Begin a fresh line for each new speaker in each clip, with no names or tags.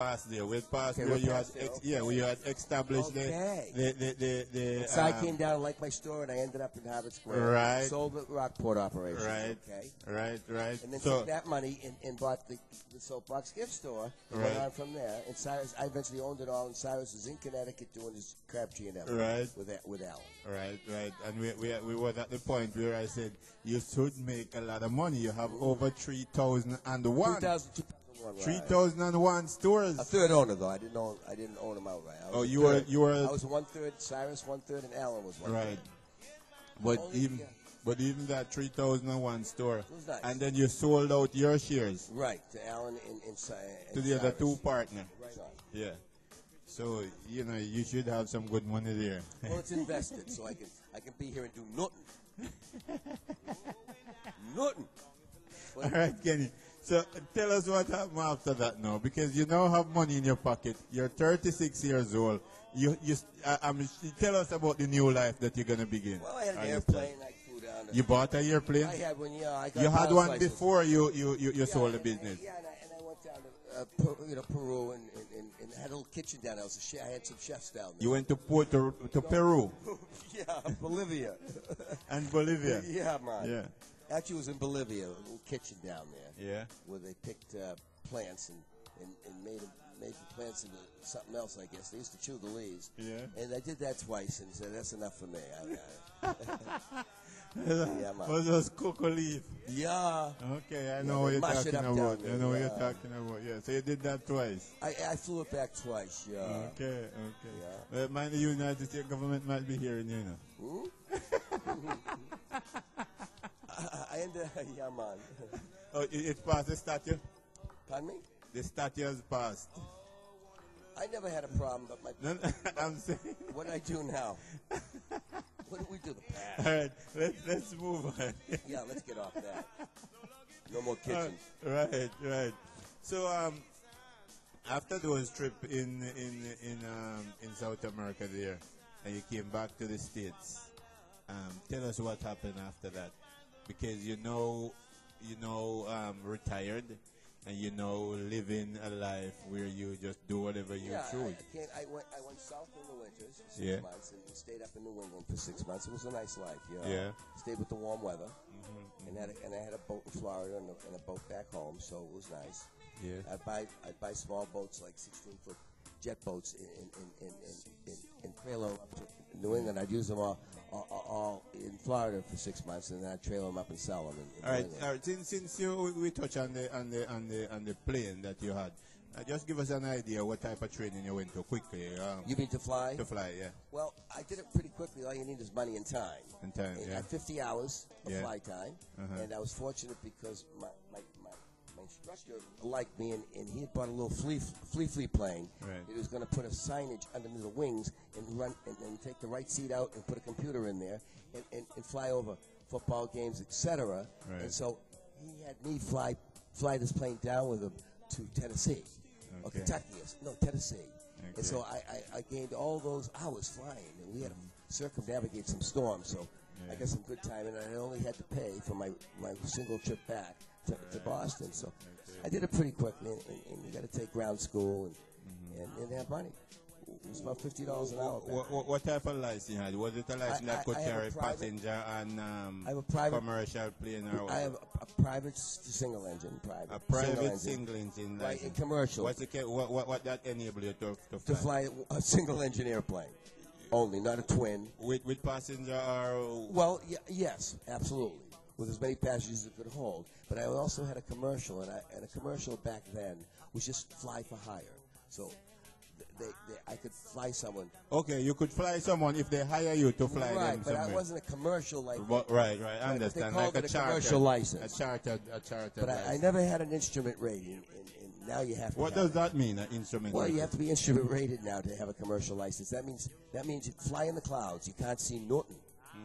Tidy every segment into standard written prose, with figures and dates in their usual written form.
past there. We'll pass
Okay,
where
we'll
you had,
pass there,
yeah, where you had established
the so I came down and liked my store, and I ended up in Harvard Square.
Right.
Sold the Rockport operation.
Right.
Okay.
Right.
And then
So,
took that money and bought the soapbox gift store. And
Right.
went on from there. And Cyrus, I eventually owned it all. And Cyrus was in Connecticut doing his Crabtree and everything.
Right.
With Al.
right. And we were at the point where I said, you should make a lot of money. You have over 3,001.
2001.
3,001 stores.
A third owner though. I didn't own them outright.
You were.
I was 1/3. Cyrus 1/3, and Alan was 1/3.
Right. But even that 3,001 store,
it was nice.
and then you sold out your shares.
Right, to Alan and
to the other two partners.
Right on.
Yeah. So you should have some good money there.
Well, it's invested, so I can be here and do nothing. Nothing.
All right, Kenny. So tell us what happened after that now, because you now have money in your pocket. You're 36 years old. Tell us about the new life that you're gonna begin.
Well, I had an airplane. I flew down.
You bought an airplane?
I had one. Yeah, I got.
You had one
license.
before you sold the business.
Yeah, and I went down to Peru and had a little kitchen down there. I had some chefs down there.
You went to Peru.
Yeah, Bolivia.
And Bolivia.
Yeah, man.
Yeah.
Actually, it was in Bolivia, a little kitchen down there.
Yeah.
Where they picked plants and made the plants into something else, I guess. They used to chew the leaves.
Yeah.
And I did that twice and said, that's enough for me. Yeah, man.
Was those cocoa leaf?
Yeah.
Okay, I know what you're talking about. I know what you're talking about. Yeah. So you did that twice.
I flew it back twice, yeah.
Okay.
Yeah.
Well, mind the United States government might be hearing you,
I ended yeah, man.
Oh, it passed the statute?
Pardon me?
The statute has passed.
I never had a problem, but
I'm saying.
What do I do now? What do we do? The past.
All right, let's move on.
Yeah, let's get off that. No more kitchens.
Right. So after those trip in South America there, and you came back to the States, tell us what happened after that, because retired. And living a life where you just do whatever you choose.
I went south in the winters for 6 months and stayed up in New England for 6 months. It was a nice life. Yeah. Stayed with the warm weather, and I had a boat in Florida and a boat back home, so it was nice.
Yeah.
I'd buy small boats like 16-foot jet boats in trailer up to New England. I'd use them all in Florida for 6 months, and then I'd trailer them up and sell them.
All right. Since we touch on the plane that you had, just give us an idea what type of training you went to quickly.
You mean to fly?
To fly, yeah.
Well, I did it pretty quickly. All you need is money and time.
Yeah.
I had 50 hours of fly time, and I was fortunate because my instructor liked me, and he had bought a little flea plane.
Right.
He was going to put a signage underneath the wings and run and take the right seat out and put a computer in there and fly over football games, etc.
Right.
And so he had me fly this plane down with him to Tennessee. Or Kentucky. No, Tennessee. Okay. And so I gained all those hours flying, and we had to circumnavigate some storms, so I got some good time, and I only had to pay for my single trip back to Boston. So I did it pretty quickly, and you got to take ground school and have money. It was about $50 an hour.
What type of license you had? Was it a license that could carry passenger and commercial plane?
I have a private single engine.
A private single engine license.
Right, in commercial.
What that enable you to fly?
To fly a single engine airplane. Only, not a twin.
With passenger or?
Well, yes, absolutely. With as many passengers as it could hold. But I also had a commercial, and a commercial back then was just fly for hire. So I could fly someone.
Okay, you could fly someone if they hire you to fly them somewhere.
Right, but I wasn't a commercial like.
Right, I understand.
They called it a commercial license.
A chartered
But I never had an instrument rating, and now you have to.
What does that mean, an instrument
rating?
rating?
You have to be instrument rated now to have a commercial license. That means you fly in the clouds. You can't see nothing.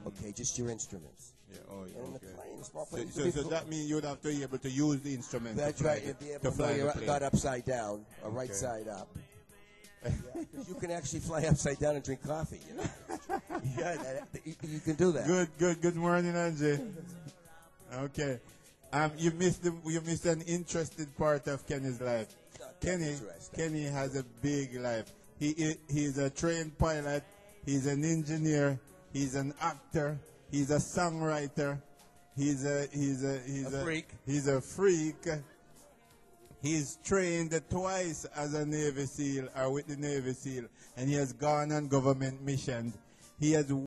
Okay, just your instruments.
Yeah,
and
okay.
Small plane,
so that means you'd have to be able to use the instrument.
That's right. You'd be able to fly the plane. Not upside down, or right side up. You can actually fly upside down and drink coffee. You can do that.
Good morning, Angie. Okay. You missed an interesting part of Kenny's life. Kenny has a big life. He's a trained pilot. He's an engineer. He's an actor. He's a songwriter. He's a
freak.
He's a freak. He's trained twice as a Navy SEAL or with the Navy SEAL, and he has gone on government missions. He has